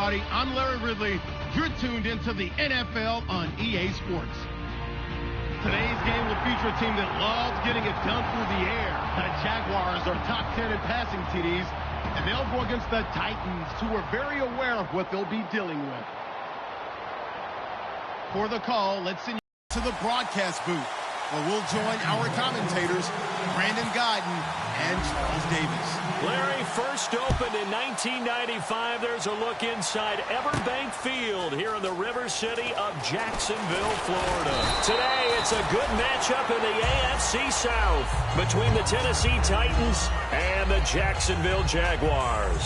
everybody. I'm Larry Ridley. You're tuned into the NFL on EA Sports. Today's game will feature a team that loves getting it done through the air. The Jaguars are top 10 in passing TDs, and they'll go against the Titans, who are very aware of what they'll be dealing with. For the call, let's send you to the broadcast booth, where we'll join our commentators, Brandon Guyton and Charles Davis. Larry, first opened in 1995. There's a look inside Everbank Field here in the River City of Jacksonville, Florida. Today, it's a good matchup in the AFC South between the Tennessee Titans and the Jacksonville Jaguars.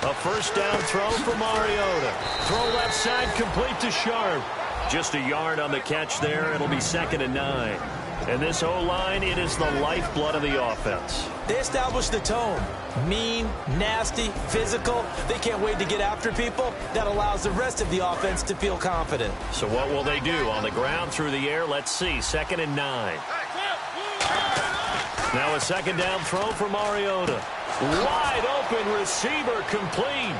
A first down throw for Mariota. Throw left side, complete to Sharp. Just a yard on the catch there. It'll be 2nd and 9. And this O-line, it is the lifeblood of the offense. They establish the tone. Mean, nasty, physical. They can't wait to get after people. That allows the rest of the offense to feel confident. So what will they do? On the ground, through the air, let's see. 2nd and 9. Now a second down throw for Mariota. Wide open receiver, complete.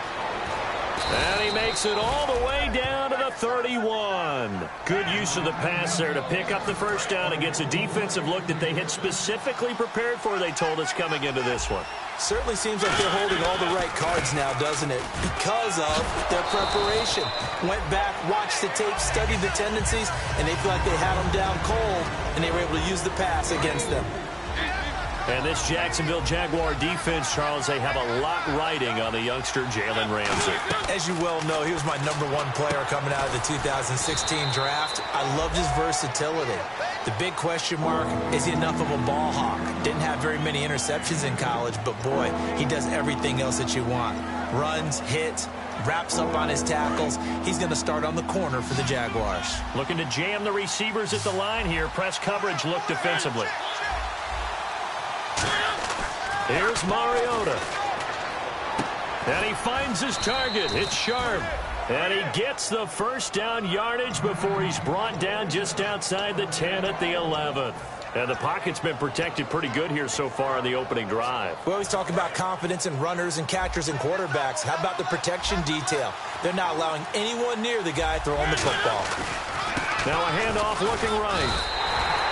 And he makes it all the way down to the 31. Good use of the pass there to pick up the first down against a defensive look that they had specifically prepared for, they told us, coming into this one. Certainly seems like they're holding all the right cards now, doesn't it? Because of their preparation. Went back, watched the tape, studied the tendencies, and they feel like they had them down cold, and they were able to use the pass against them. And this Jacksonville Jaguar defense, Charles, they have a lot riding on the youngster Jalen Ramsey. As you well know, he was my #1 player coming out of the 2016 draft. I loved his versatility. The big question mark, is he enough of a ball hawk? Didn't have very many interceptions in college, but boy, he does everything else that you want. Runs, hits, wraps up on his tackles. He's going to start on the corner for the Jaguars. Looking to jam the receivers at the line here. Press coverage look defensively. Here's Mariota. And he finds his target. It's Sharp. And he gets the first down yardage before he's brought down just outside the 10 at the 11. And the pocket's been protected pretty good here so far in the opening drive. We always talk about confidence in runners and catchers and quarterbacks. How about the protection detail? They're not allowing anyone near the guy throwing the football. Now a handoff looking right.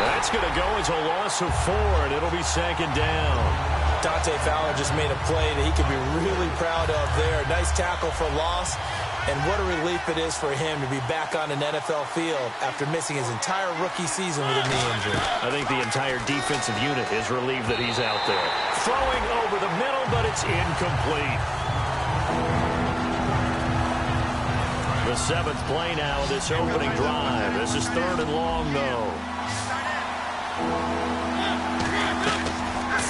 That's going to go as a loss of 4, and it'll be 2nd down. Dante Fowler just made a play that he could be really proud of there. Nice tackle for loss, and what a relief it is for him to be back on an NFL field after missing his entire rookie season with a knee injury. I think the entire defensive unit is relieved that he's out there. Throwing over the middle, but it's incomplete. The 7th play now of this opening drive. This is 3rd and long, though.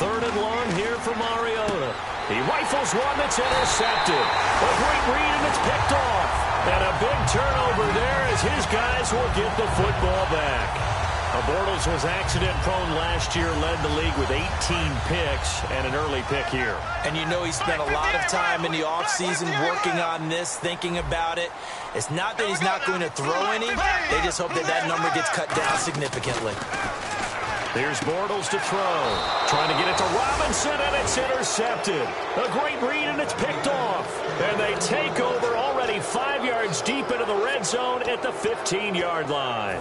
3rd and long here for Mariota. He rifles one that's intercepted. A great read, and it's picked off. And a big turnover there as his guys will get the football back. Bortles was accident-prone last year, led the league with 18 picks and an early pick here. And you know he spent a lot of time in the offseason working on this, thinking about it. It's not that he's not going to throw any. They just hope that that number gets cut down significantly. Here's Bortles to throw. Trying to get it to Robinson, and it's intercepted. A great read, and it's picked off. And they take over already 5 yards deep into the red zone at the 15-yard line.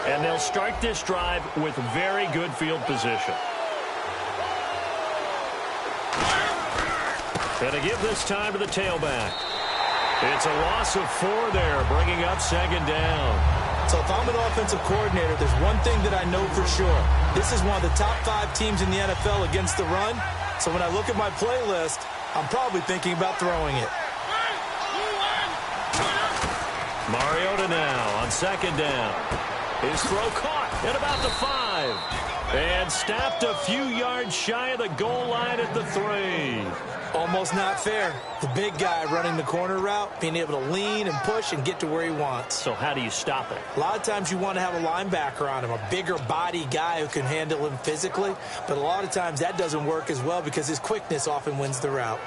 And they'll start this drive with very good field position. And to give this time to the tailback. It's a loss of 4 there, bringing up 2nd down. So if I'm an offensive coordinator, there's one thing that I know for sure. This is one of the top 5 teams in the NFL against the run. So when I look at my playlist, I'm probably thinking about throwing it. Mariota now on 2nd down. His throw caught at about the 5. And stopped a few yards shy of the goal line at the 3. Almost not fair. The big guy running the corner route, being able to lean and push and get to where he wants. So how do you stop it? A lot of times you want to have a linebacker on him, a bigger body guy who can handle him physically. But a lot of times that doesn't work as well because his quickness often wins the route.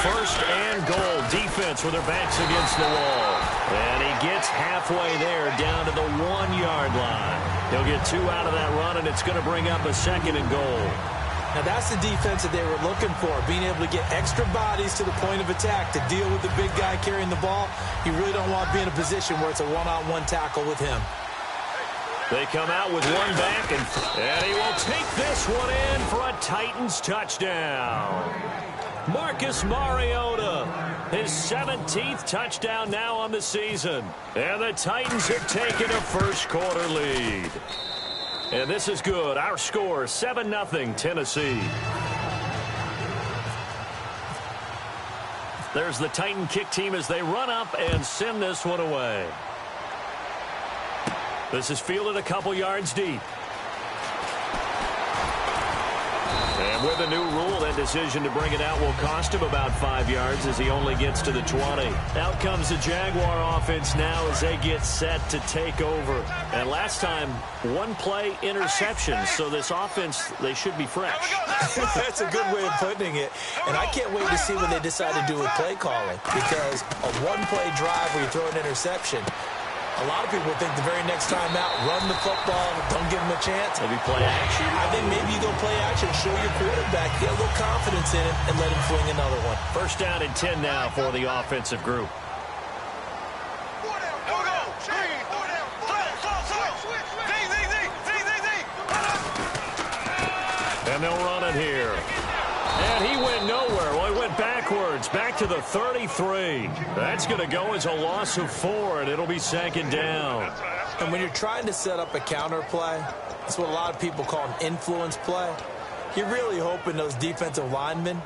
First and goal, defense with their backs against the wall. And he gets halfway there down to the 1-yard line. He'll get 2 out of that run, and it's going to bring up a 2nd and goal. Now that's the defense that they were looking for, being able to get extra bodies to the point of attack to deal with the big guy carrying the ball. You really don't want to be in a position where it's a one-on-one tackle with him. They come out with one back, and he will take this one in for a Titans touchdown. Marcus Mariota, his 17th touchdown now on the season. And the Titans have taken a first-quarter lead. And this is good. Our score, 7-0 Tennessee. There's the Titan kick team as they run up and send this one away. This is fielded a couple yards deep. And with a new rule, that decision to bring it out will cost him about 5 yards as he only gets to the 20. Out comes the Jaguar offense now as they get set to take over. And last time, 1-play interception. So this offense, they should be fresh. That's a good way of putting it. And I can't wait to see what they decide to do with play calling. Because a 1-play drive where you throw an interception, a lot of people think the very next time out, run the football, don't give them a chance. Maybe play action. I think maybe you go play action, show your quarterback, get a little confidence in it, and let him fling another one. First down and 10 now for the offensive group. And they'll run it here. And he went nowhere. Well, he went backwards, back to the 33. That's going to go as a loss of 4, and it'll be 2nd down. And when you're trying to set up a counter play, that's what a lot of people call an influence play. You're really hoping those defensive linemen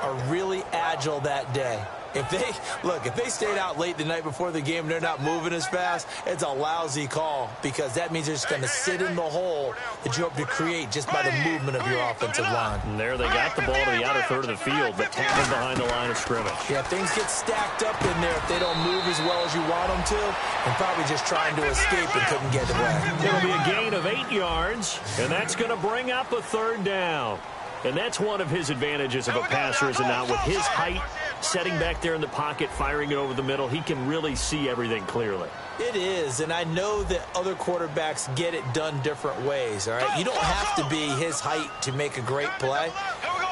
are really agile that day. If they stayed out late the night before the game and they're not moving as fast, it's a lousy call because that means they're just going to sit in the hole that you hope to create just by the movement of your offensive line. And there they got the ball to the outer third of the field, but tackled behind the line of scrimmage. Yeah, things get stacked up in there if they don't move as well as you want them to, and probably just trying to escape and couldn't get away. It'll be a gain of 8 yards, and that's going to bring up a 3rd down. And that's one of his advantages of a passer, is it not? With his height, setting back there in the pocket, firing it over the middle, he can really see everything clearly. It is, and I know that other quarterbacks get it done different ways, all right? You don't have to be his height to make a great play,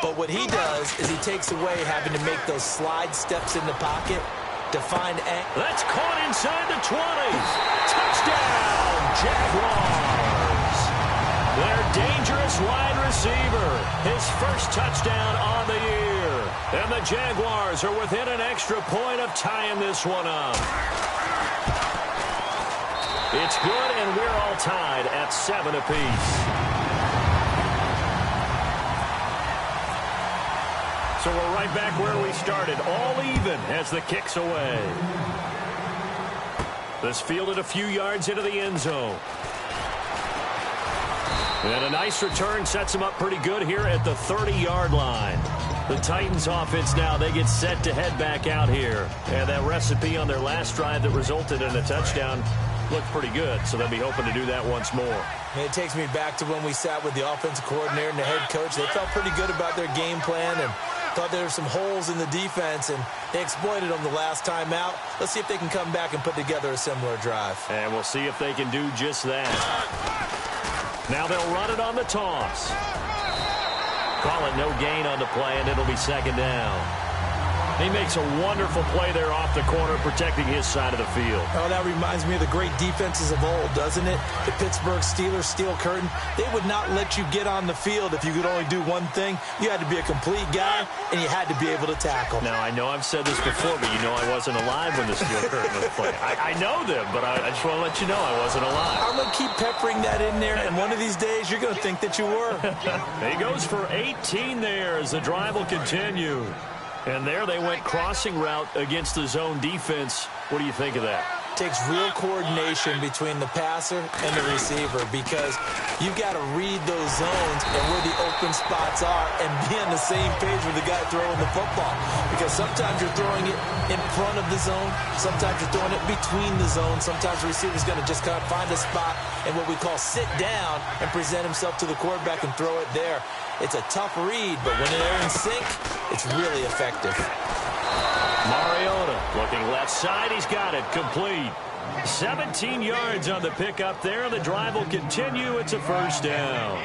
but what he does is he takes away having to make those slide steps in the pocket to find... That's caught inside the 20. Touchdown, Jaguars. Their dangerous wide receiver, his first touchdown on the year. And the Jaguars are within an extra point of tying this one up. It's good, and we're all tied at 7 apiece. So we're right back where we started, all even as the kick's away. This fielded a few yards into the end zone. And a nice return sets them up pretty good here at the 30-yard line. The Titans offense now, they get set to head back out here. And that recipe on their last drive that resulted in a touchdown looked pretty good, so they'll be hoping to do that once more. And it takes me back to when we sat with the offensive coordinator and the head coach. They felt pretty good about their game plan and thought there were some holes in the defense, and they exploited them the last time out. Let's see if they can come back and put together a similar drive. And we'll see if they can do just that. Now they'll run it on the toss. Call it no gain on the play, and it'll be 2nd down. He makes a wonderful play there off the corner, protecting his side of the field. Oh, that reminds me of the great defenses of old, doesn't it? The Pittsburgh Steelers steel curtain. They would not let you get on the field if you could only do one thing. You had to be a complete guy, and you had to be able to tackle. Now, I know I've said this before, but you know I wasn't alive when the steel curtain was playing. I know them, but I just want to let you know I wasn't alive. I'm going to keep peppering that in there, and one of these days you're going to think that you were. He goes for 18 there as the drive will continue. And there they went crossing route against the zone defense. What do you think of that? Takes real coordination between the passer and the receiver because you've got to read those zones and where the open spots are and be on the same page with the guy throwing the football. Because sometimes you're throwing it in front of the zone. Sometimes you're throwing it between the zones. Sometimes the receiver's going to just kind of find a spot and what we call sit down and present himself to the quarterback and throw it there. It's a tough read, but when they're in sync, it's really effective. Mariota looking left side. He's got it. Complete. 17 yards on the pickup there. The drive will continue. It's a first down.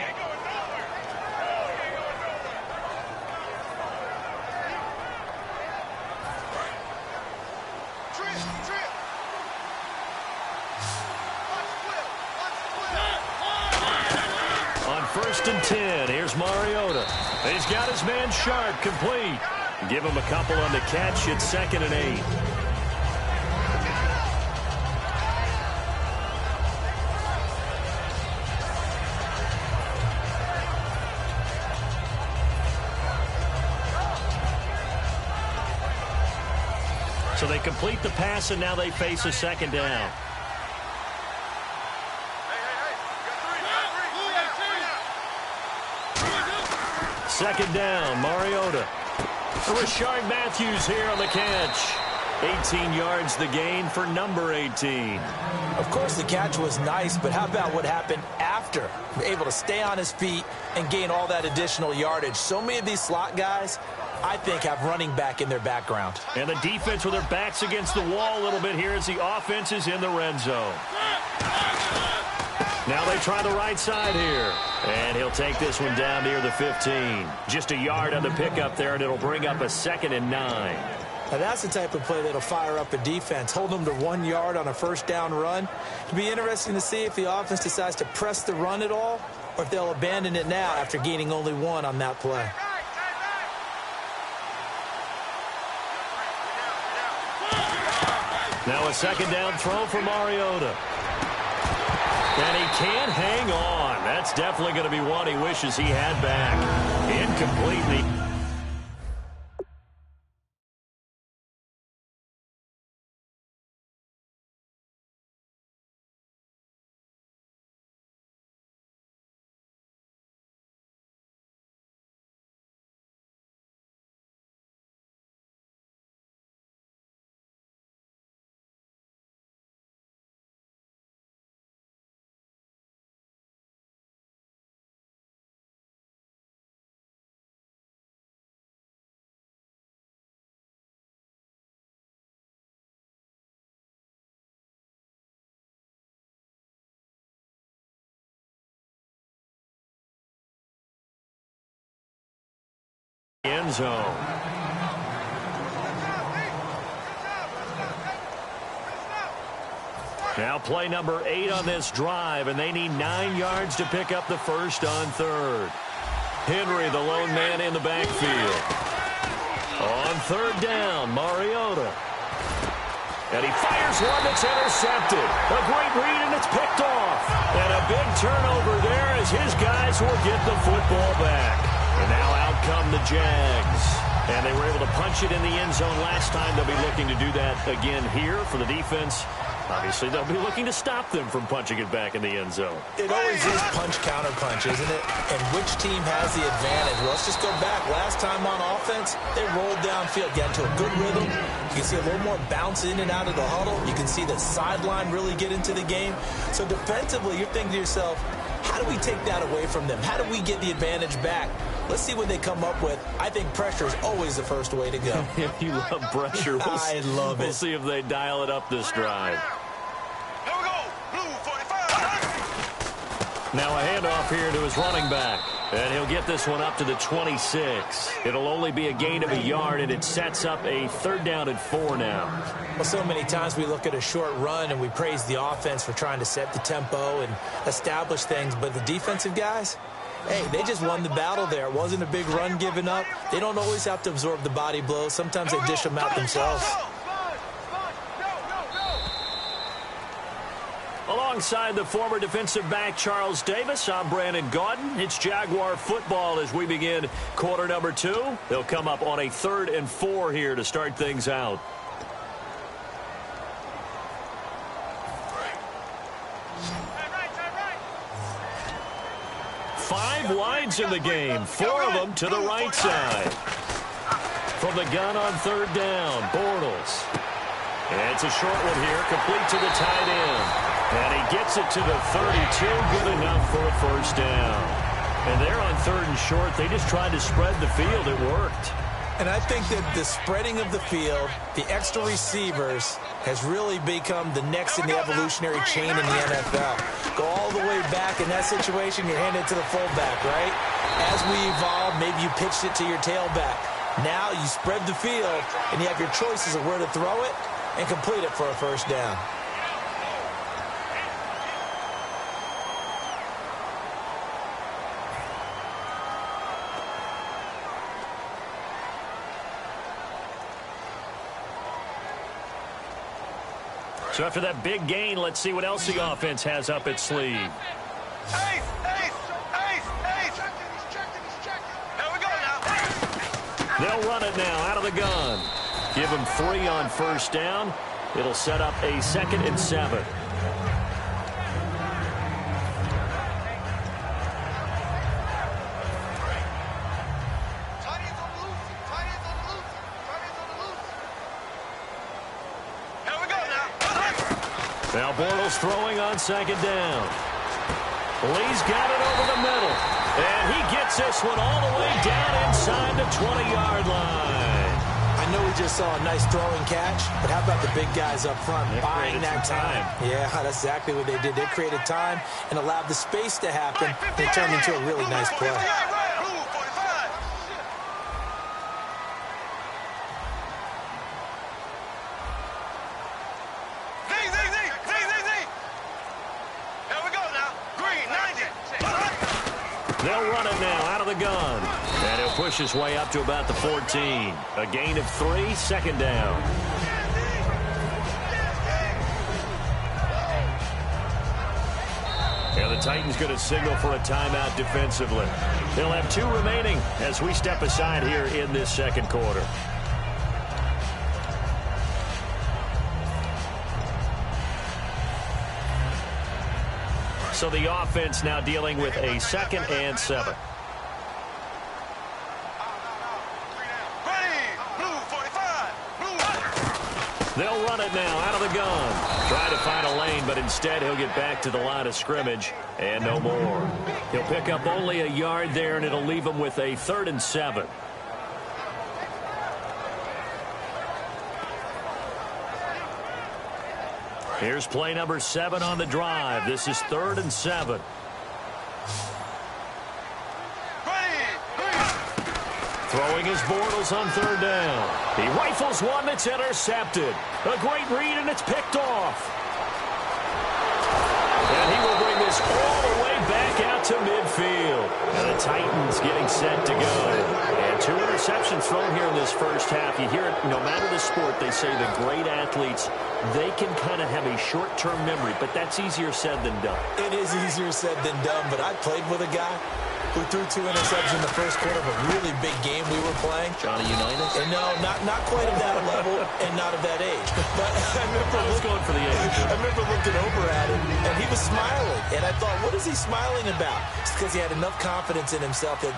On 1st and 10, here's Mariota. He's got his man Sharp, complete. Give him a couple on the catch. It's 2nd and 8. So they complete the pass, and now they face a 2nd down. Second down, Mariota. Rashard Matthews here on the catch. 18 yards the gain for number 18. Of course, the catch was nice, but how about what happened after? Able to stay on his feet and gain all that additional yardage. So many of these slot guys, I think, have running back in their background. And the defense with their backs against the wall a little bit here as the offense is in the red zone. Now they try the right side here. And he'll take this one down near the 15. Just a yard on the pickup there, and it'll bring up a 2nd and 9. Now that's the type of play that'll fire up a defense. Hold them to 1 yard on a first down run. It'll be interesting to see if the offense decides to press the run at all or if they'll abandon it now after gaining only 1 on that play. Now a 2nd down throw for Mariota. And he can't hang on. That's definitely going to be one he wishes he had back. Incomplete. End zone. Now play number 8 on this drive, and they need 9 yards to pick up the first on 3rd. Henry, the lone man in the backfield. On 3rd down, Mariota. And he fires one that's intercepted. A great read, and it's picked off. And a big turnover there as his guys will get the football back. And now out come the Jags. And they were able to punch it in the end zone last time. They'll be looking to do that again here for the defense. Obviously, they'll be looking to stop them from punching it back in the end zone. It always is punch-counter-punch, isn't it? And which team has the advantage? Well, let's just go back. Last time on offense, they rolled downfield, got into a good rhythm. You can see a little more bounce in and out of the huddle. You can see the sideline really get into the game. So defensively, you're thinking to yourself, how do we take that away from them? How do we get the advantage back? Let's see what they come up with. I think pressure is always the first way to go. You love pressure. I love it. We'll see if they dial it up this drive. Here we go. Blue 45. Now a handoff here to his running back. And he'll get this one up to the 26. It'll only be a gain of a yard, and it sets up a 3rd down and 4 now. Well, so many times we look at a short run and we praise the offense for trying to set the tempo and establish things, but the defensive guys, hey, they just won the battle there. It wasn't a big run given up. They don't always have to absorb the body blows. Sometimes they dish them out themselves. Alongside the former defensive back Charles Davis, I'm Brandon Gaudin. It's Jaguar football as we begin quarter number 2. They'll come up on a 3rd and 4 here to start things out. Five wides in the game, 4 of them to the right side. From the gun on 3rd down, Bortles. And it's a short one here, complete to the tight end. And he gets it to the 32, good enough for a 1st down. And they're on 3rd and short. They just tried to spread the field. It worked. And I think that the spreading of the field, the extra receivers, has really become the next in the evolutionary chain in the NFL. Go all the way back in that situation, you're handed to the fullback, right? As we evolve, maybe you pitched it to your tailback. Now you spread the field, and you have your choices of where to throw it and complete it for a 1st down. So after that big gain, let's see what else the offense has up its sleeve. Ace! Here we go now. They'll run it now out of the gun. Give them 3 on 1st down. It'll set up a 2nd and 7. Now Bortles throwing on 2nd down. Lee's got it over the middle. And he gets this one all the way down inside the 20-yard line. I know we just saw a nice throwing catch, but how about the big guys up front buying that time? Yeah, that's exactly what they did. They created time and allowed the space to happen, and it turned into a really nice play. They'll run it now out of the gun. And he'll push his way up to about the 14. A gain of 3, 2nd down. And the Titans going to signal for a timeout defensively. They'll have 2 remaining as we step aside here in this 2nd quarter. So the offense now dealing with a 2nd and 7. They'll run it now out of the gun. Try to find a lane, but instead he'll get back to the line of scrimmage and no more. He'll pick up only a yard there, and it'll leave him with a 3rd and 7. Here's play number 7 on the drive. This is 3rd and 7. Throwing his Bortles on 3rd down. He rifles one that's intercepted. A great read, and it's picked off. And he will bring this all the way back out to midfield. And the Titans getting set to go. And 2 interceptions thrown here in this 1st half. You hear it, no matter the sport, they say the great athletes, they can kind of have a short-term memory, but that's easier said than done. It is easier said than done, but I played with a guy who threw 2 interceptions in the 1st quarter of a really big game we were playing. Johnny Unitas? And no, not quite of that level and not of that age. But I was going for the age. I remember looking over at him, and he was smiling. And I thought, what is he smiling about? It's because he had enough confidence in himself that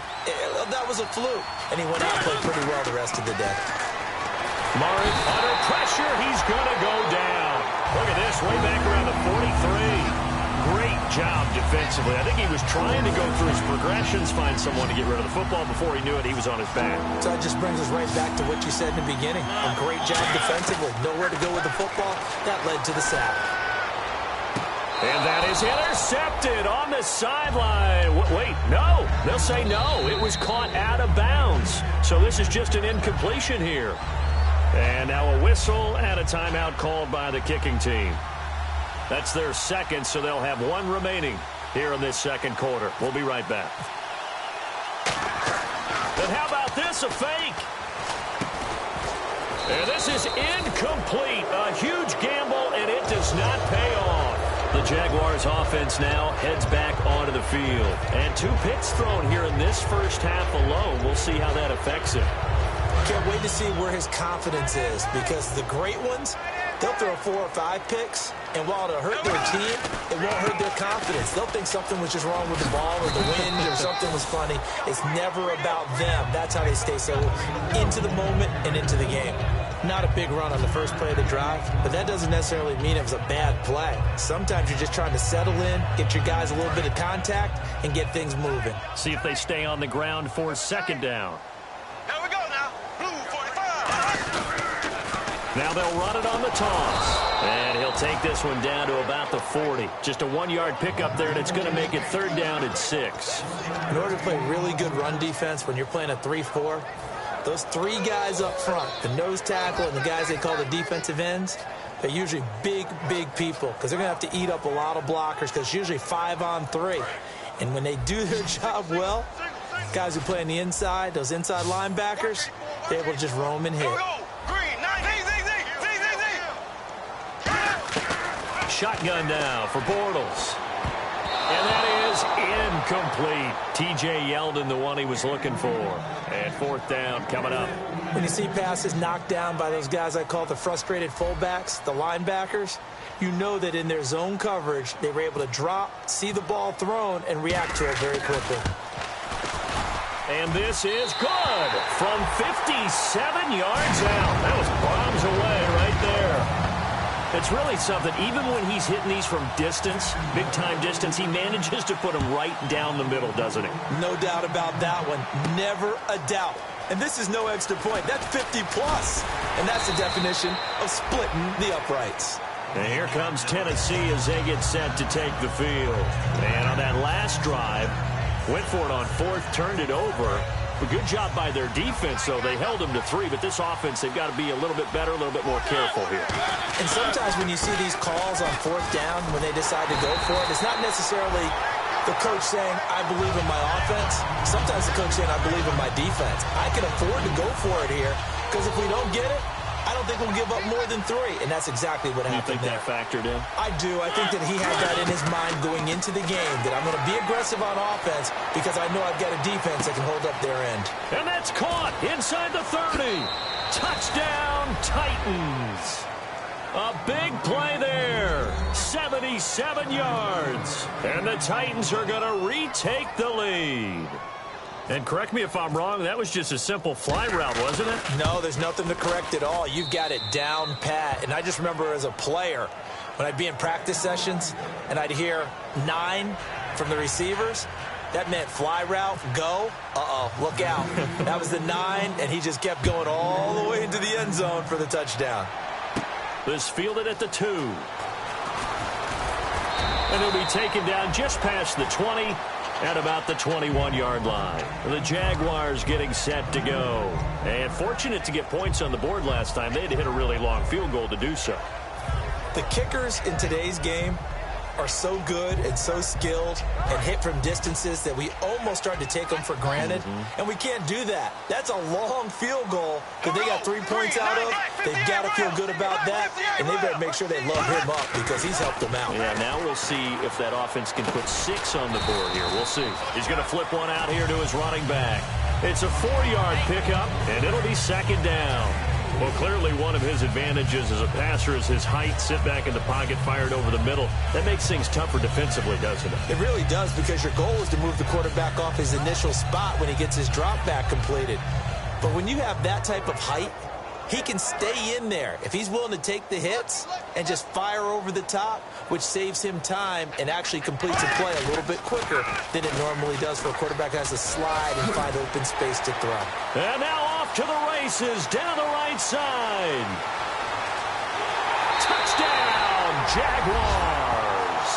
that was a fluke. And he went out and played pretty well the rest of the day. Murray under pressure. He's going to go down. Look at this, way back around the 43. Great job defensively. I think he was trying to go through his progressions, find someone to get rid of the football. Before he knew it, he was on his back. So that just brings us right back to what you said in the beginning. A great job defensively. Nowhere to go with the football. That led to the sack. And that is intercepted on the sideline. Wait, no. They'll say no. It was caught out of bounds. So this is just an incompletion here. And now a whistle and a timeout called by the kicking team. That's their second, so they'll have one remaining here in this second quarter. We'll be right back. And how about this, a fake? And this is incomplete. A huge gamble, and it does not pay off. The Jaguars offense now heads back onto the field. And 2 picks thrown here in this first half alone. We'll see how that affects him. Can't wait to see where his confidence is, because the great ones, they'll throw 4 or 5 picks, and while it'll hurt their team, it won't hurt their confidence. They'll think something was just wrong with the ball or the wind or something was funny. It's never about them. That's how they stay so into the moment and into the game. Not a big run on the first play of the drive, but that doesn't necessarily mean it was a bad play. Sometimes you're just trying to settle in, get your guys a little bit of contact, and get things moving. See if they stay on the ground for second down. Here we go now. Blue 45. Now they'll run it on the toss. And he'll take this one down to about the 40. Just a 1-yard pickup there, and it's going to make it 3rd down and 6. In order to play really good run defense when you're playing a 3-4, those 3 guys up front, the nose tackle and the guys they call the defensive ends, they're usually big, big people because they're going to have to eat up a lot of blockers because it's usually 5 on 3. And when they do their job well, guys who play on the inside, those inside linebackers, they're able to just roam and hit. Shotgun now for Bortles. And that is incomplete. T.J. Yeldon, the one he was looking for. And 4th down coming up. When you see passes knocked down by those guys I call the frustrated fullbacks, the linebackers, you know that in their zone coverage, they were able to drop, see the ball thrown, and react to it very quickly. And this is good from 57 yards out. That was bombs away right there. It's really something. Even when he's hitting these from distance, big-time distance, he manages to put them right down the middle, doesn't he? No doubt about that one. Never a doubt. And this is no extra point. That's 50-plus. And that's the definition of splitting the uprights. And here comes Tennessee as they get set to take the field. And on that last drive, went for it on 4th, turned it over. A good job by their defense, though. They held them to 3, but this offense, they've got to be a little bit better, a little bit more careful here. And sometimes when you see these calls on 4th down, when they decide to go for it, it's not necessarily the coach saying, I believe in my offense. Sometimes the coach saying, I believe in my defense. I can afford to go for it here, because if we don't get it, I don't think we'll give up more than 3, and that's exactly what happened there. You think that factored in? I do. I think that he had that in his mind going into the game, that I'm going to be aggressive on offense because I know I've got a defense that can hold up their end. And that's caught inside the 30. Touchdown, Titans. A big play there. 77 yards. And the Titans are going to retake the lead. And correct me if I'm wrong, that was just a simple fly route, wasn't it? No, there's nothing to correct at all. You've got it down pat. And I just remember as a player, when I'd be in practice sessions and I'd hear 9 from the receivers, that meant fly route, go. Uh-oh, look out. That was the 9, and he just kept going all the way into the end zone for the touchdown. This fielded at the 2. And he'll be taken down just past the 20. At about the 21-yard line. The Jaguars getting set to go. And fortunate to get points on the board last time. They had to hit a really long field goal to do so. The kickers in today's game are so good and so skilled and hit from distances that we almost start to take them for granted. And we can't do that. That's a long field goal that they got 3 points out of. They've got to feel good about that, and they better make sure they load him up because he's helped them out. Yeah, now we'll see if that offense can put 6 on the board here. We'll see. He's going to flip one out here to his running back. It's a 4-yard pickup, and it'll be second down. Well, clearly one of his advantages as a passer is his height. Sit back in the pocket, fired over the middle. That makes things tougher defensively, doesn't it? It really does, because your goal is to move the quarterback off his initial spot when he gets his drop back completed. But when you have that type of height, he can stay in there if he's willing to take the hits and just fire over the top, which saves him time and actually completes a play a little bit quicker than it normally does for a quarterback who has to slide and find open space to throw. And now off to the races down the right side. Touchdown, Jaguars.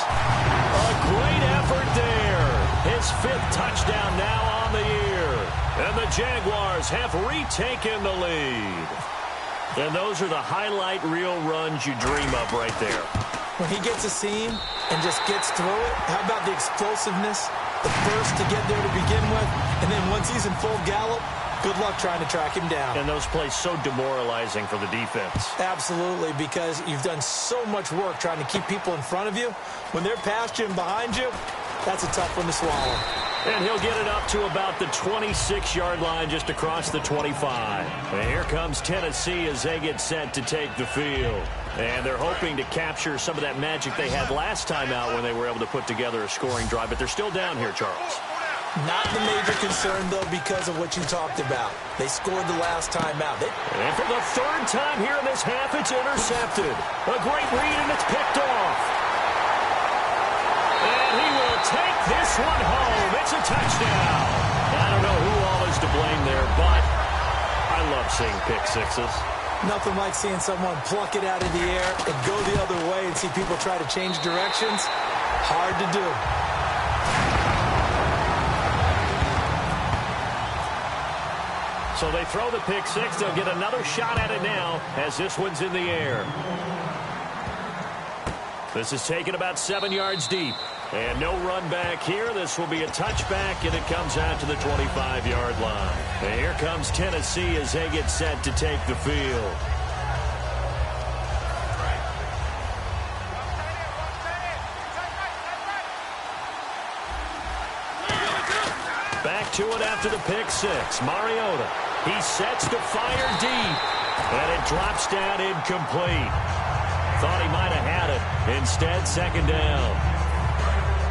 fifth touchdown now on the year. And the Jaguars have retaken the lead. And those are the highlight reel runs you dream of right there. When he gets a seam and just gets through it, how about the explosiveness? The burst to get there to begin with, and then once he's in full gallop, good luck trying to track him down. And those plays so demoralizing for the defense. Absolutely, because you've done so much work trying to keep people in front of you. When they're past you and behind you, that's a tough one to swallow. And he'll get it up to about the 26-yard line just across the 25. And here comes Tennessee as they get set to take the field. And they're hoping to capture some of that magic they had last time out when they were able to put together a scoring drive. But they're still down here, Charles. Not the major concern, though, because of what you talked about. They scored the last time out. And for the third time here in this half, it's intercepted. A great read, and it's picked off. And he will take this one home. It's a touchdown. I don't know who all is to blame there, but I love seeing pick sixes. Nothing like seeing someone pluck it out of the air and go the other way and see people try to change directions. Hard to do. So they throw the pick six. They'll get another shot at it now as this one's in the air. This is taken about 7 yards deep. And no run back here. This will be a touchback, and it comes out to the 25-yard line. And here comes Tennessee as they get set to take the field. Back to it after the pick six. Mariota. He sets to fire deep. And it drops down incomplete. Thought he might have had it. Instead, second down.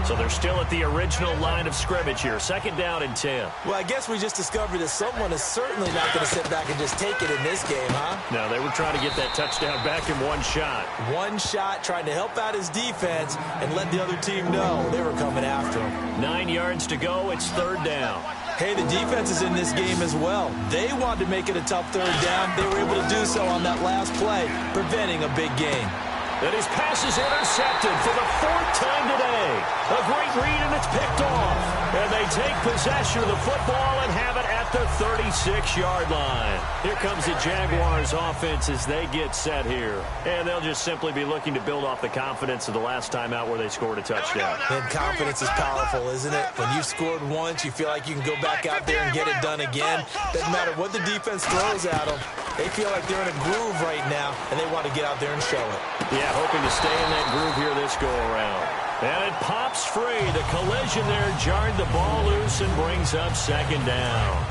So they're still at the original line of scrimmage here. Second down and 10. Well, I guess we just discovered that someone is certainly not going to sit back and just take it in this game, huh? No, they were trying to get that touchdown back in one shot. One shot, trying to help out his defense and let the other team know they were coming after him. 9 yards to go. It's third down. Hey, the defense is in this game as well. They wanted to make it a tough third down. They were able to do so on that last play, preventing a big gain. And his pass is intercepted for the fourth time today. A great read, and it's picked off. And they take possession of the football and have it at the 36-yard line. Here comes the Jaguars offense as they get set here. And they'll just simply be looking to build off the confidence of the last time out where they scored a touchdown. And confidence is powerful, isn't it? When you've scored once, you feel like you can go back out there and get it done again. Doesn't matter what the defense throws at them. They feel like they're in a groove right now, and they want to get out there and show it. Yeah, hoping to stay in that groove here this go-around. And it pops free. The collision there jarred the ball loose and brings up second down.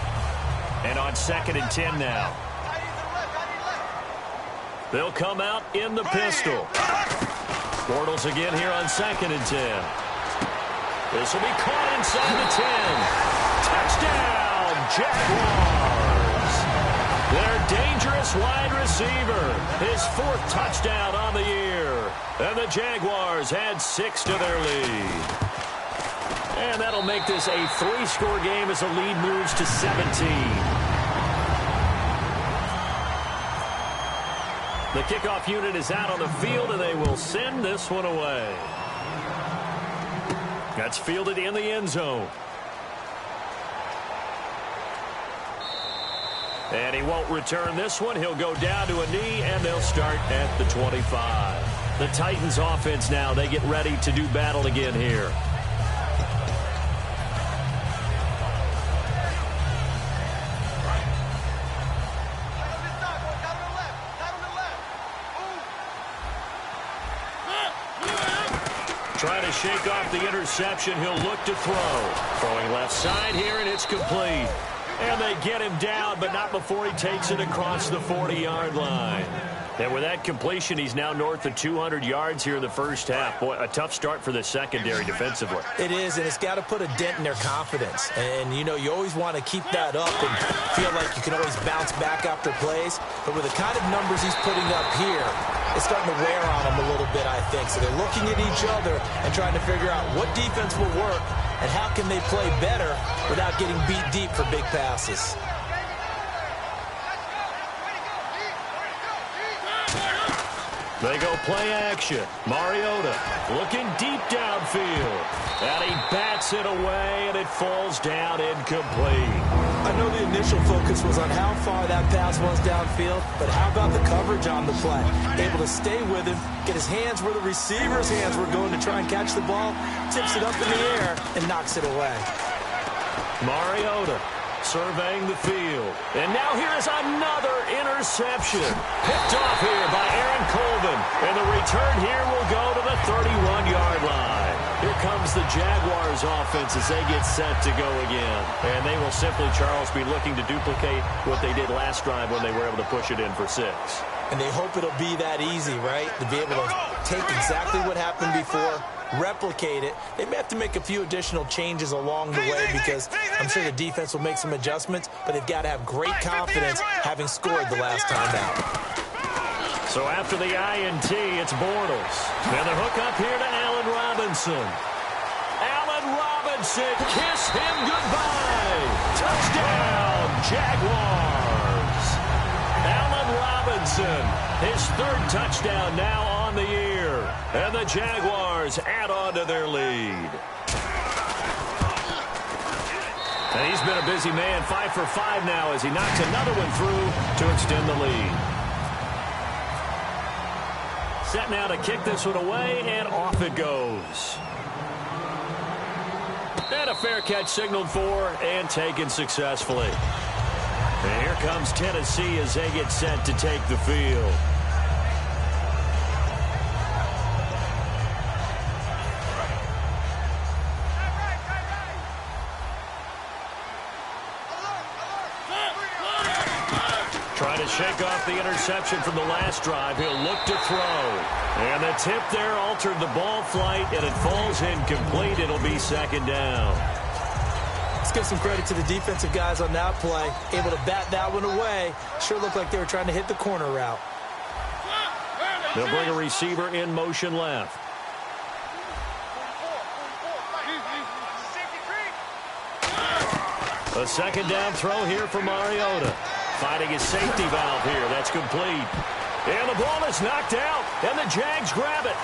And on second and 10 now. They'll come out in the pistol. Bortles again here on second and 10. This will be caught inside the 10. Touchdown, Jaguars. Their dangerous wide receiver. His fourth touchdown on the year. And the Jaguars add 6 to their lead. And that'll make this a 3-score game as the lead moves to 17. The kickoff unit is out on the field, and they will send this one away. That's fielded in the end zone. And he won't return this one. He'll go down to a knee, and they'll start at the 25. The Titans offense now, they get ready to do battle again here. Trying to shake off the interception. He'll look to throw. Throwing left side here, and it's complete. And they get him down, but not before he takes it across the 40-yard line. And with that completion, he's now north of 200 yards here in the first half. Boy, a tough start for the secondary defensively. It is, and it's got to put a dent in their confidence. And, you know, you always want to keep that up and feel like you can always bounce back after plays. But with the kind of numbers he's putting up here, it's starting to wear on them a little bit, I think. So they're looking at each other and trying to figure out what defense will work and how can they play better without getting beat deep for big passes. They go play action. Mariota looking deep downfield. And he bats knocks it away, and it falls down incomplete. I know the initial focus was on how far that pass was downfield, but how about the coverage on the play? Able to stay with him, get his hands where the receiver's hands were going to try and catch the ball, tips it up in the air, and knocks it away. Mariota surveying the field. And now here is another interception. Picked off here by Aaron Colvin. And the return here will go to the 31-yard line. Here comes the Jaguars offense as they get set to go again. And they will simply, Charles, be looking to duplicate what they did last drive when they were able to push it in for 6. And they hope it'll be that easy, right? To be able to take exactly what happened before, replicate it. They may have to make a few additional changes along the way because I'm sure the defense will make some adjustments, but they've got to have great confidence having scored the last time out. So after the INT, it's Bortles. And the hook up here to Allen Robinson. Allen Robinson, kiss him goodbye. Touchdown, Jaguars. Allen Robinson, his 3rd touchdown now on the year. And the Jaguars add on to their lead. And he's been a busy man, 5 for 5 now as he knocks another one through to extend the lead. Set now to kick this one away, and off it goes. And a fair catch signaled for and taken successfully. And here comes Tennessee as they get set to take the field. Trying to shake off the interception from the last drive. He'll look to throw. And the tip there altered the ball flight, and it falls incomplete. It'll be 2nd down. Let's give some credit to the defensive guys on that play. Able to bat that one away. Sure looked like they were trying to hit the corner route. They'll bring a receiver in motion left. A 2nd down throw here for Mariota. Finding his safety valve here. That's complete. And the ball is knocked out. And the Jags grab it.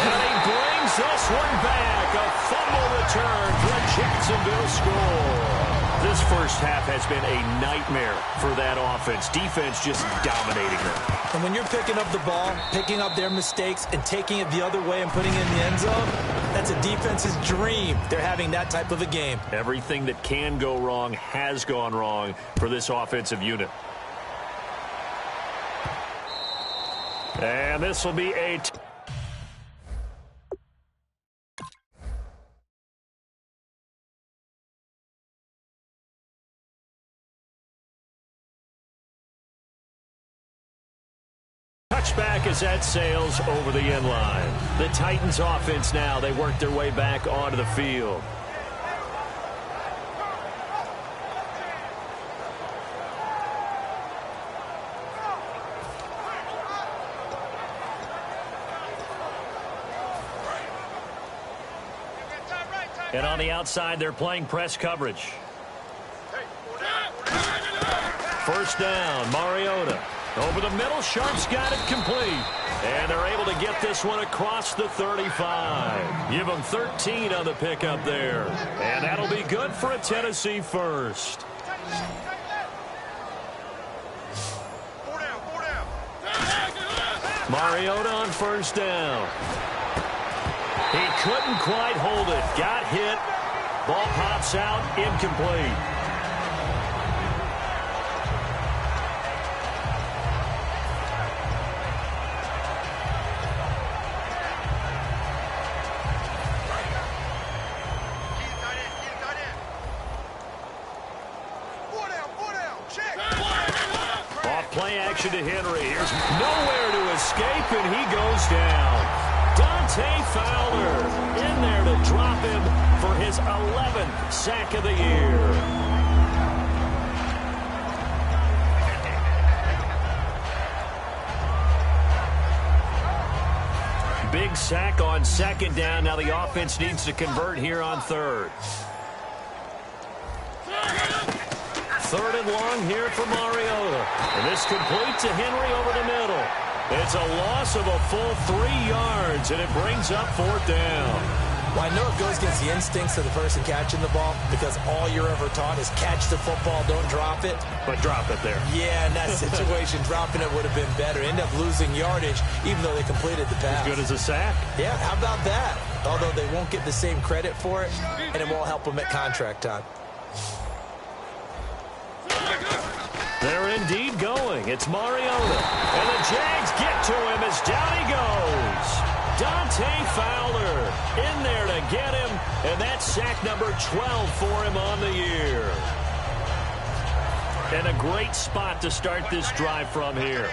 And he brings this one back. A fumble return for a Jacksonville score. This first half has been a nightmare for that offense. Defense just dominating them. And when you're picking up the ball, picking up their mistakes, and taking it the other way and putting it in the end zone, that's a defense's dream. They're having that type of a game. Everything that can go wrong has gone wrong for this offensive unit. And this will be a... touchback as that sails over the end line. The Titans offense now, they work their way back onto the field. And on the outside, they're playing press coverage. 1st down, Mariota. Over the middle, Sharp's got it complete. And they're able to get this one across the 35. Give them 13 on the pickup there. And that'll be good for a Tennessee first. 4 down. Mariota on 1st down. He couldn't quite hold it. Got hit. Ball pops out, incomplete. Play action to Henry. Here's nowhere to escape, and he goes down. Dante Fowler in there to drop him for his 11th sack of the year. Big sack on 2nd down. Now the offense needs to convert here on 3rd. 3rd and long here for Mariota. And this complete to Henry over the middle. It's a loss of a full 3 yards, and it brings up 4th down. Well, I know it goes against the instincts of the person catching the ball because all you're ever taught is catch the football, don't drop it. But drop it there. Yeah, in that situation, dropping it would have been better. End up losing yardage even though they completed the pass. As good as a sack. Yeah, how about that? Although they won't get the same credit for it, and it won't help them at contract time. They're indeed going. It's Mariota. And the Jags get to him as down he goes. Dante Fowler in there to get him. And that's sack number 12 for him on the year. And a great spot to start this drive from here.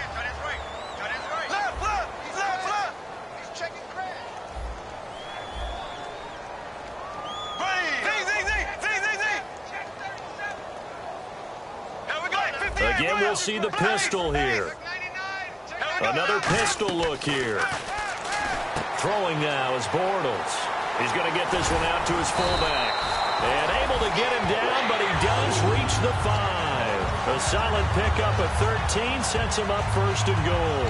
Again, we'll see the pistol here. Another pistol look here. Throwing now is Bortles. He's going to get this one out to his fullback. And able to get him down, but he does reach the 5. A solid pickup at 13 sets him up first and goal.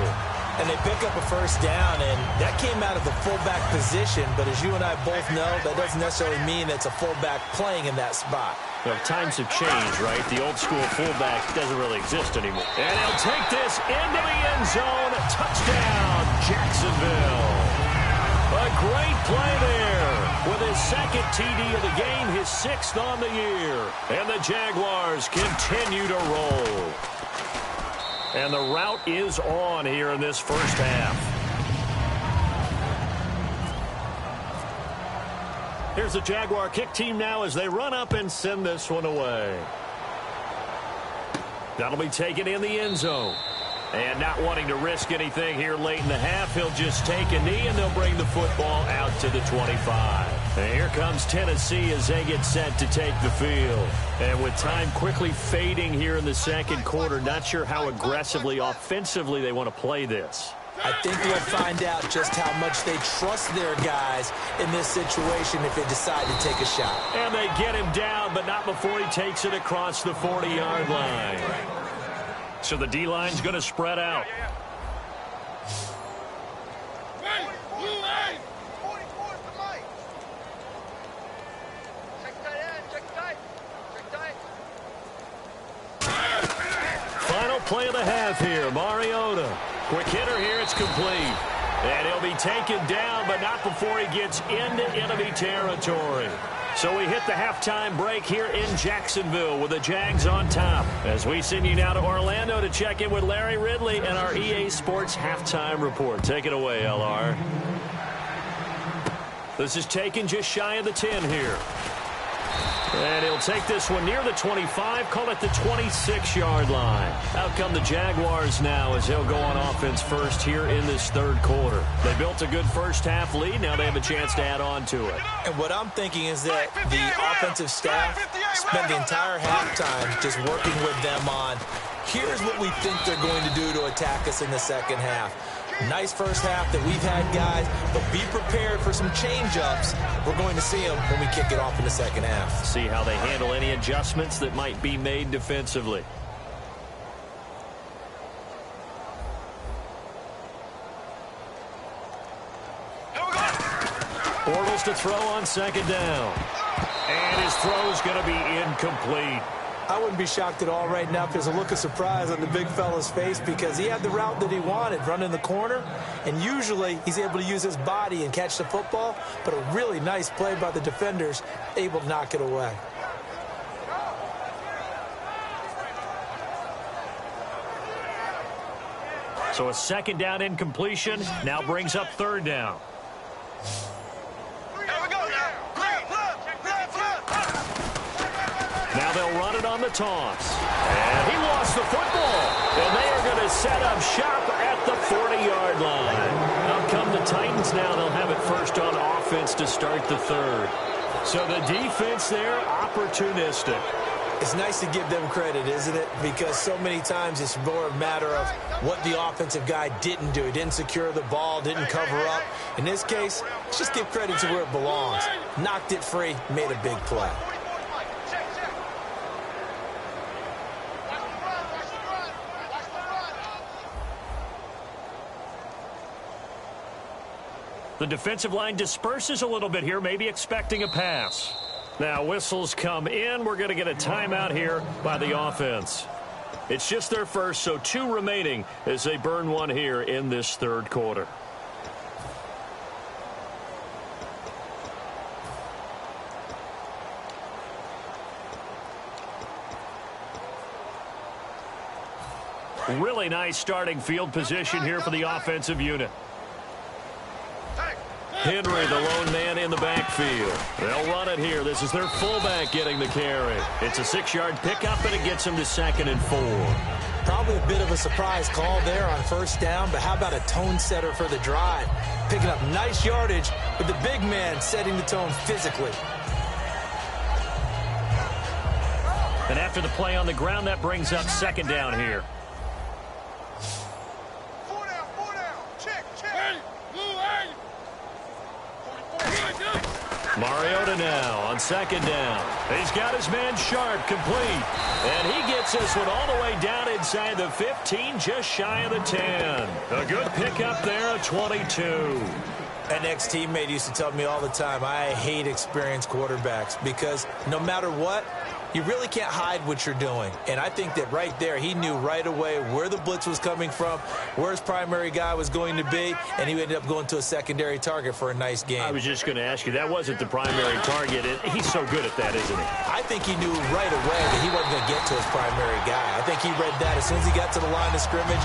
And they pick up a first down, and that came out of the fullback position. But as you and I both know, that doesn't necessarily mean it's a fullback playing in that spot. Well, times have changed, right? The old school fullback doesn't really exist anymore. And he'll take this into the end zone. Touchdown, Jacksonville. A great play there with his second TD of the game, his 6th on the year. And the Jaguars continue to roll. And the route is on here in this first half. Here's the Jaguar kick team now as they run up and send this one away. That'll be taken in the end zone. And not wanting to risk anything here late in the half, he'll just take a knee and they'll bring the football out to the 25. And here comes Tennessee as they get set to take the field. And with time quickly fading here in the second quarter, not sure how aggressively, offensively they want to play this. I think we'll find out just how much they trust their guys in this situation if they decide to take a shot. And they get him down, but not before he takes it across the 40-yard line. So the D-line's going to spread out. Final play of the half here, Mariota. Quick hitter here, it's complete. And he'll be taken down, but not before he gets into enemy territory. So we hit the halftime break here in Jacksonville with the Jags on top. As we send you now to Orlando to check in with Larry Ridley and our EA Sports halftime report. Take it away, LR. This is taken just shy of the 10 here. And he'll take this one near the 25, call it the 26-yard line. Out come the Jaguars now as they'll go on offense first here in this third quarter. They built a good first-half lead. Now they have a chance to add on to it. And what I'm thinking is that the offensive staff spent the entire halftime just working with them on, here's what we think they're going to do to attack us in the second half. Nice first half that we've had, guys, but be prepared for some change-ups. We're going to see them when we kick it off in the second half. See how they handle any adjustments that might be made defensively. Bortles to throw on second down. And his throw is going to be incomplete. I wouldn't be shocked at all right now if there's a look of surprise on the big fella's face because he had the route that he wanted, running the corner, and usually he's able to use his body and catch the football, but a really nice play by the defenders, able to knock it away. So a second down incompletion now brings up third down. Now they'll run it on the toss. And he lost the football. And they are going to set up shop at the 40-yard line. Out come the Titans now. They'll have it first on offense to start the third. So the defense there, opportunistic. It's nice to give them credit, isn't it? Because so many times it's more a matter of what the offensive guy didn't do. He didn't secure the ball, didn't cover up. In this case, let's just give credit to where it belongs. Knocked it free, made a big play. The defensive line disperses a little bit here, maybe expecting a pass. Now whistles come in. We're going to get a timeout here by the offense. It's just their first, so 2 remaining as they burn one here in this third quarter. Really nice starting field position here for the offensive unit. Henry, the lone man in the backfield. They'll run it here. This is their fullback getting the carry. It's a 6-yard pickup, and it gets them to 2nd and 4. Probably a bit of a surprise call there on first down, but how about a tone setter for the drive? Picking up nice yardage with the big man setting the tone physically. And after the play on the ground, that brings up 2nd down here. Mariota now on 2nd down. He's got his man Sharp complete. And he gets this one all the way down inside the 15, just shy of the 10. A good pickup there, a 22. An ex-teammate used to tell me all the time, I hate experienced quarterbacks because no matter what, you really can't hide what you're doing. And I think that right there, he knew right away where the blitz was coming from, where his primary guy was going to be, and he ended up going to a secondary target for a nice game. I was just going to ask you, that wasn't the primary target. He's so good at that, isn't he? I think he knew right away that he wasn't going to get to his primary guy. I think he read that as soon as he got to the line of scrimmage,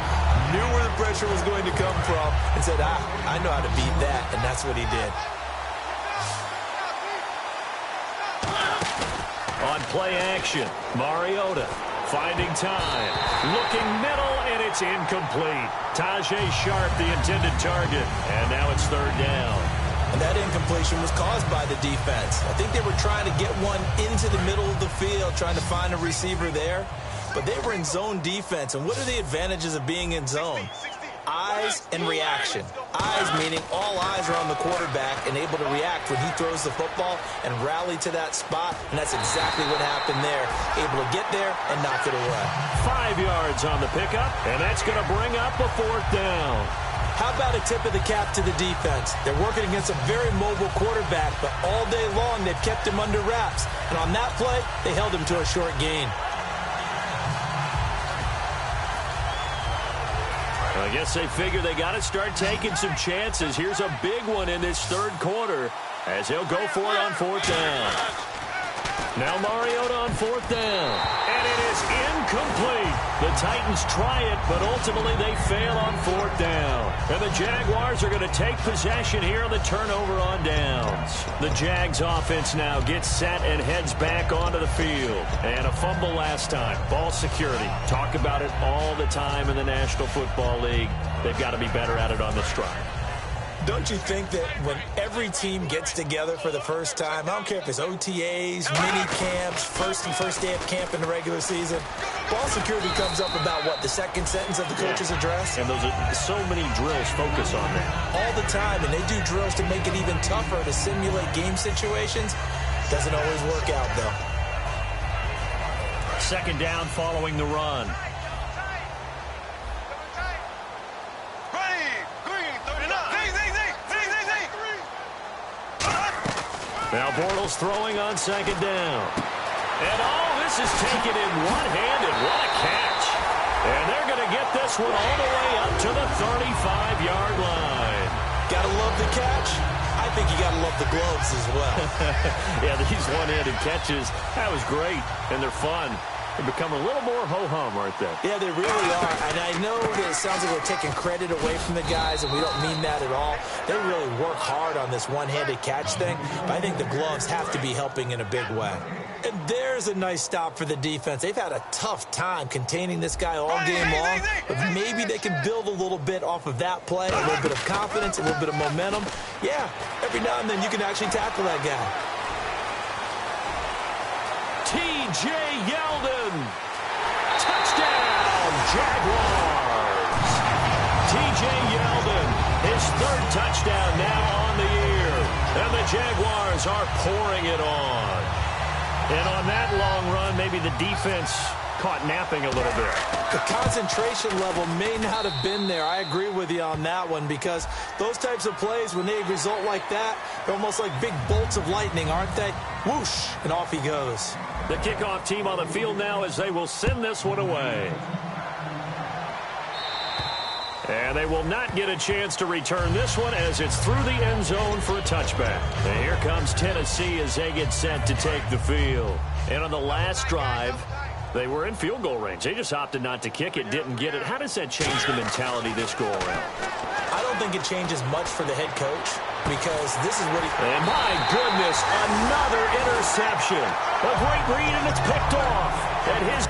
knew where the pressure was going to come from, and said, I know how to beat that, and that's what he did. On play action, Mariota finding time, looking middle, and it's incomplete. Tajay Sharp, the intended target, and now it's 3rd down. And that incompletion was caused by the defense. I think they were trying to get one into the middle of the field, trying to find a receiver there, but they were in zone defense. And what are the advantages of being in zone? Eyes and reaction. Eyes meaning all eyes are on the quarterback and able to react when he throws the football and rally to that spot, and that's exactly what happened there. Able to get there and knock it away. 5 yards on the pickup, and that's going to bring up a 4th down. How about a tip of the cap to the defense? They're working against a very mobile quarterback, but all day long they've kept him under wraps. And on that play, they held him to a short gain. I guess they figure they got to start taking some chances. Here's a big one in this third quarter as he'll go for it on 4th down. Now Mariota on 4th down. And it is incomplete. The Titans try it, but ultimately they fail on 4th down. And the Jaguars are going to take possession here on the turnover on downs. The Jags offense now gets set and heads back onto the field. And a fumble last time. Ball security. Talk about it all the time in the National Football League. They've got to be better at it on this drive. Don't you think that when every team gets together for the first time, I don't care if it's OTAs, mini camps, first day of camp in the regular season, ball security comes up about, what, the second sentence of the coach's address? And those are so many drills focus on that. All the time, and they do drills to make it even tougher to simulate game situations. Doesn't always work out, though. 2nd down following the run. Now Bortles throwing on 2nd down. And this is taken in one-handed. What a catch. And they're going to get this one all the way up to the 35-yard line. Gotta love the catch. I think you gotta love the gloves as well. Yeah, these one-handed catches, that was great, and they're fun. They become a little more ho-hum, aren't they? Yeah, they really are. And I know that it sounds like we're taking credit away from the guys, and we don't mean that at all. They really work hard on this one-handed catch thing, but I think the gloves have to be helping in a big way. And there's a nice stop for the defense. They've had a tough time containing this guy all game long, but maybe they can build a little bit off of that play, a little bit of confidence, a little bit of momentum. Yeah, every now and then you can actually tackle that guy. T.J. Yeldon. Touchdown, Jaguars. T.J. Yeldon, his 3rd touchdown now on the year. And the Jaguars are pouring it on. And on that long run, maybe the defense caught napping a little bit. The concentration level may not have been there. I agree with you on that one, because those types of plays, when they result like that, they're almost like big bolts of lightning, aren't they? Whoosh, and off he goes. The kickoff team on the field now as they will send this one away. And they will not get a chance to return this one as it's through the end zone for a touchback. And here comes Tennessee as they get set to take the field. And on the last drive, they were in field goal range. They just opted not to kick it, didn't get it. How does that change the mentality this go around? I don't think it changes much for the head coach, because this is what he... And my goodness, another interception. A great read, and it's picked off. And his...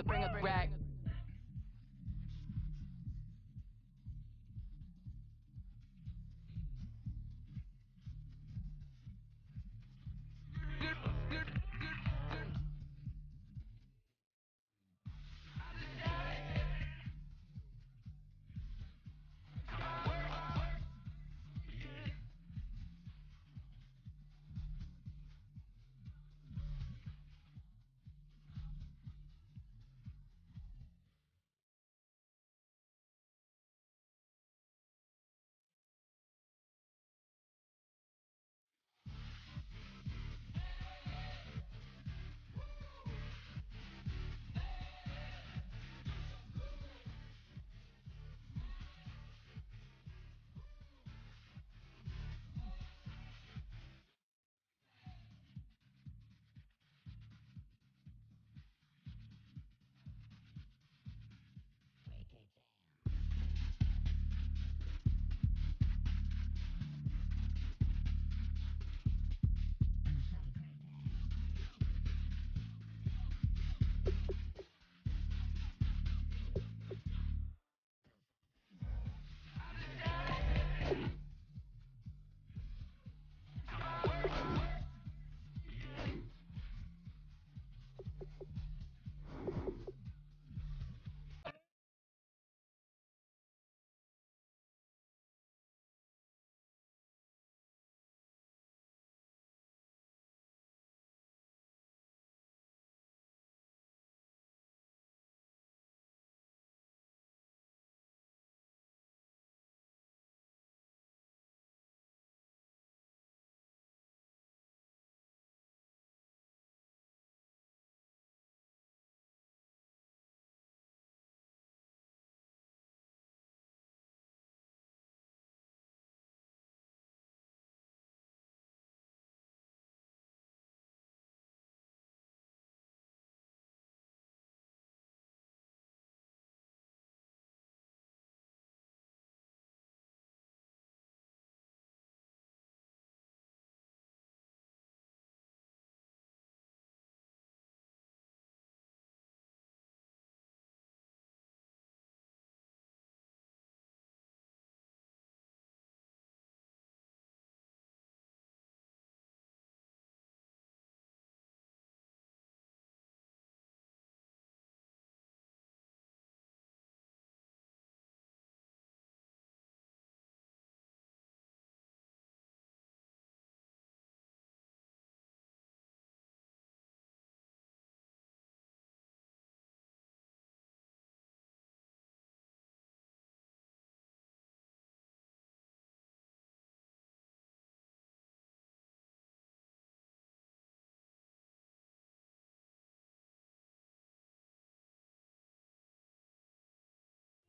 Bring it back.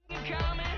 Coming.